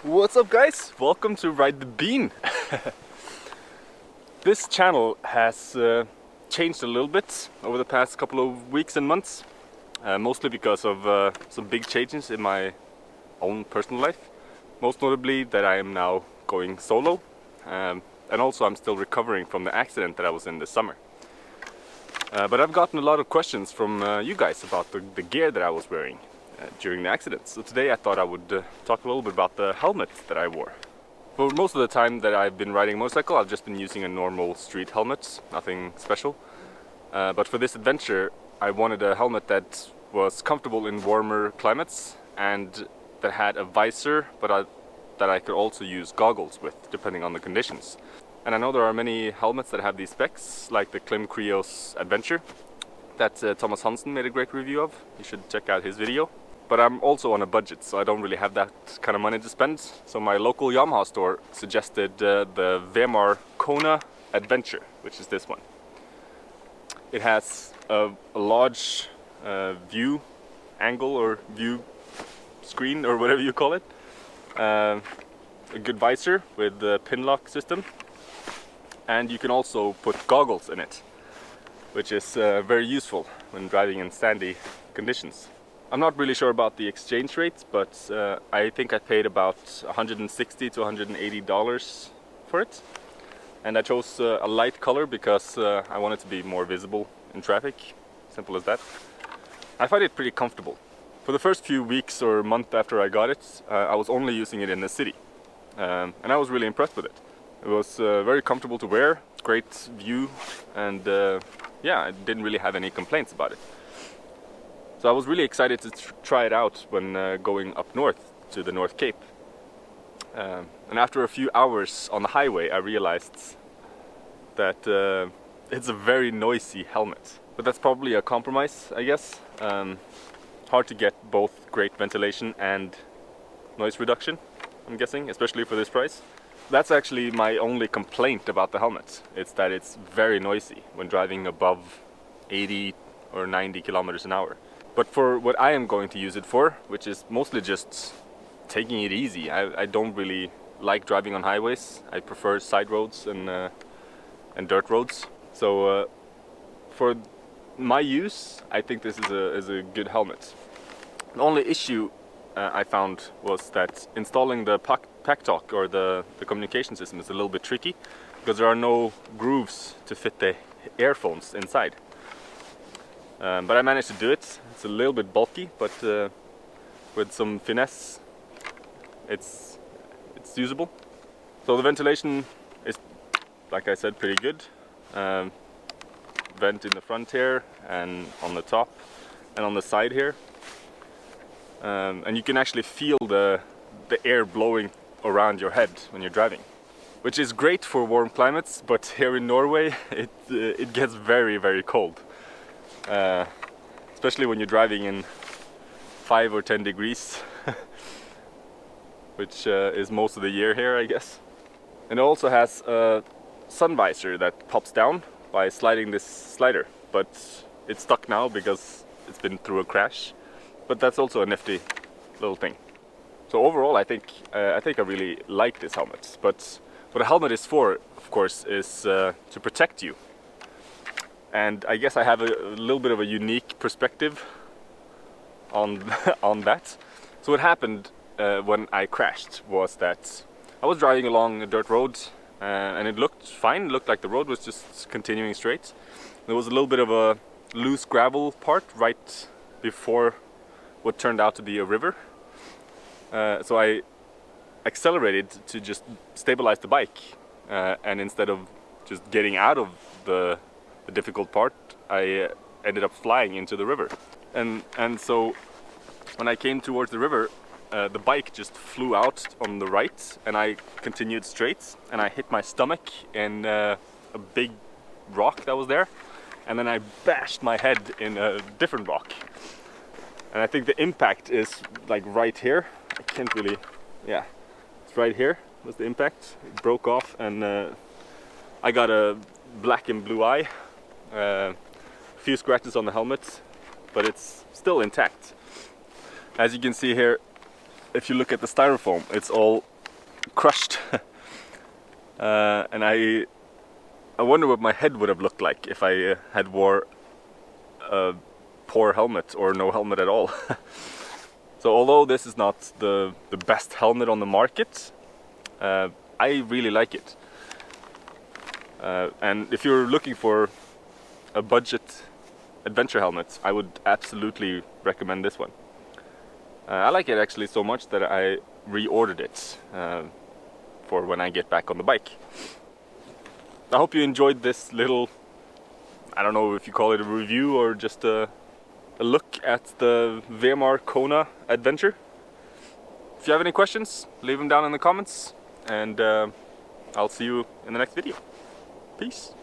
What's up guys? Welcome to Ride the Bean! This channel has changed a little bit over the past couple of weeks and months. Mostly because of some big changes in my own personal life. Most notably that I am now going solo. And also I'm still recovering from the accident that I was in this summer. But I've gotten a lot of questions from you guys about the gear that I was wearing during the accident. So today I thought I would talk a little bit about the helmet that I wore. For most of the time that I've been riding a motorcycle, I've just been using a normal street helmet, nothing special. But for this adventure I wanted a helmet that was comfortable in warmer climates and that had a visor, but that I could also use goggles with, depending on the conditions. And I know there are many helmets that have these specs, like the Vemar Kona Adventure that Thomas Hansen made a great review of. You should check out his video. But I'm also on a budget, so I don't really have that kind of money to spend. So my local Yamaha store suggested the Vemar Kona Adventure, which is this one. It has a large view angle or view screen or whatever you call it. A good visor with the pin lock system. And you can also put goggles in it, which is very useful when driving in sandy conditions. I'm not really sure about the exchange rates, but I think I paid about $160 to $180 for it. And I chose a light color because I want it to be more visible in traffic. Simple as that. I find it pretty comfortable. For the first few weeks or month after I got it, I was only using it in the city. And I was really impressed with it. It was very comfortable to wear, great view, and yeah, I didn't really have any complaints about it. So I was really excited to try it out when going up north to the North Cape. And after a few hours on the highway I realized that it's a very noisy helmet. But that's probably a compromise, I guess. Hard to get both great ventilation and noise reduction, I'm guessing, especially for this price. That's actually my only complaint about the helmet. It's that it's very noisy when driving above 80 or 90 kilometers an hour. But for what I am going to use it for, which is mostly just taking it easy, I don't really like driving on highways. I prefer side roads and dirt roads. So for my use, I think this is a good helmet. The only issue I found was that installing the pack-talk or the communication system is a little bit tricky because there are no grooves to fit the earphones inside. But I managed to do it. It's a little bit bulky, but with some finesse it's usable. So the ventilation is, like I said, pretty good. Vent in the front here and on the top and on the side here. And you can actually feel the air blowing around your head when you're driving, which is great for warm climates, but here in Norway it gets very, very cold. Especially when you're driving in 5 or 10 degrees, which is most of the year here, I guess. And it also has a sun visor that pops down by sliding this slider, but it's stuck now because it's been through a crash. But that's also a nifty little thing. So overall, I think I really like this helmet. But what a helmet is for, of course, is to protect you. And I guess I have a little bit of a unique perspective on on that. So what happened when I crashed was that I was driving along a dirt road and it looked fine. It looked like the road was just continuing straight. There was a little bit of a loose gravel part right before what turned out to be a river. So I accelerated to just stabilize the bike, and instead of just getting out of the difficult part, I ended up flying into the river. And so when I came towards the river, the bike just flew out on the right and I continued straight, and I hit my stomach in a big rock that was there, and then I bashed my head in a different rock. And I think the impact is like right here. I can't really, yeah, it's right here was the impact. It broke off and I got a black and blue eye. A few scratches on the helmet, but it's still intact. As you can see here, if you look at the styrofoam, it's all crushed. And I wonder what my head would have looked like if I had wore a poor helmet or no helmet at all. So although this is not the best helmet on the market, I really like it. And if you're looking for a budget adventure helmet, I would absolutely recommend this one. I like it actually so much that I reordered it for when I get back on the bike. I hope you enjoyed this little, I don't know if you call it a review or just a look at the Vemar Kona Adventure. If you have any questions, leave them down in the comments, and I'll see you in the next video. Peace.